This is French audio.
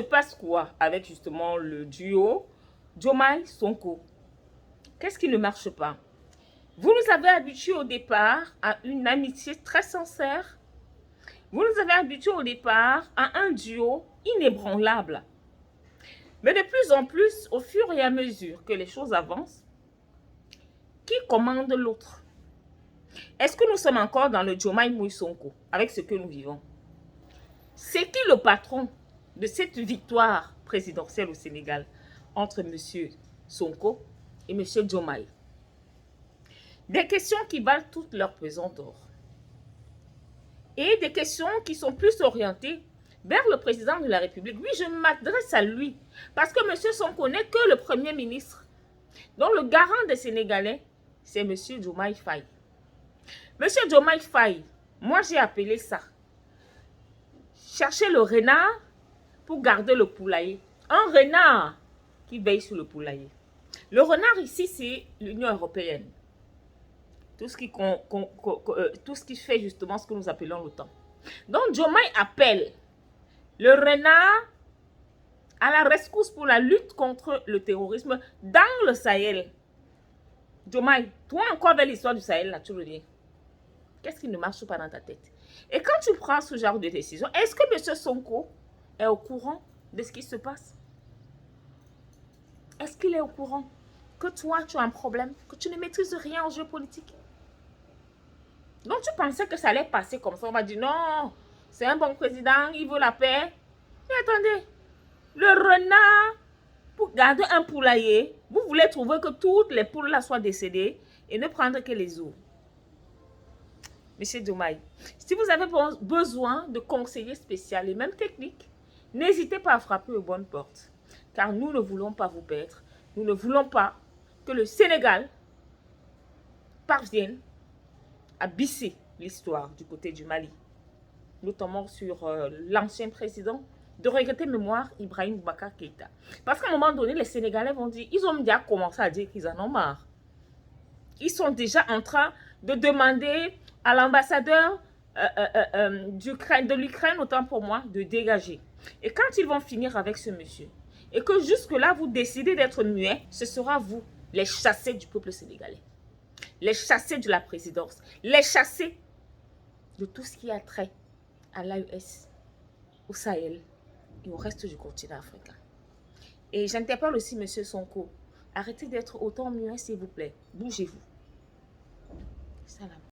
passe quoi avec justement le duo Diomaye Sonko? Qu'est-ce qui ne marche pas? Vous nous avez habitués au départ à une amitié très sincère. Vous nous avez habitués au départ à un duo inébranlable. Mais de plus en plus, au fur et à mesure que les choses avancent, qui commande l'autre? Est-ce que nous sommes encore dans le Diomaye Sonko avec ce que nous vivons? C'est qui le patron de cette victoire présidentielle au Sénégal entre M. Sonko et M. Diomaye? Des questions qui valent toute leur pesant d'or. Et des questions qui sont plus orientées vers le président de la République. Oui, je m'adresse à lui parce que M. Sonko n'est que le Premier ministre. Donc le garant des Sénégalais, c'est M. Diomaye Faye. M. Diomaye Faye, moi j'ai appelé ça chercher le renard pour garder le poulailler. Un renard qui veille sur le poulailler. Le renard ici, c'est l'Union européenne. Tout ce qui fait justement ce que nous appelons l'OTAN. Donc Diomaye appelle le renard à la rescousse pour la lutte contre le terrorisme dans le Sahel. Diomaye, toi encore avec l'histoire du Sahel, là, tu reviens. Qu'est-ce qui ne marche pas dans ta tête? Et quand tu prends ce genre de décision, est-ce que M. Sonko est au courant de ce qui se passe? Est-ce qu'il est au courant que toi, tu as un problème, que tu ne maîtrises rien en géopolitique? Donc, tu pensais que ça allait passer comme ça. On va dire, non, c'est un bon président, il veut la paix. Mais attendez, le renard, pour garder un poulailler, vous voulez trouver que toutes les poules là soient décédées et ne prendre que les os. Monsieur Diomaye, si vous avez besoin de conseillers spéciaux et même techniques, n'hésitez pas à frapper aux bonnes portes. Car nous ne voulons pas vous perdre. Nous ne voulons pas que le Sénégal parvienne à bisser l'histoire du côté du Mali. Notamment sur l'ancien président de regretter mémoire Ibrahim Boubacar Keïta. Parce qu'à un moment donné, les Sénégalais vont dire, ils ont déjà commencé à dire qu'ils en ont marre. Ils sont déjà en train de demander à l'ambassadeur de l'Ukraine, autant pour moi, de dégager. Et quand ils vont finir avec ce monsieur, et que jusque-là, vous décidez d'être muet, ce sera vous, les chassés du peuple sénégalais. Les chassés de la présidence. Les chassés de tout ce qui a trait à l'AES, au Sahel et au reste du continent africain. Et j'interpelle aussi M. Sonko. Arrêtez d'être autant muet, s'il vous plaît. Bougez-vous. Salam.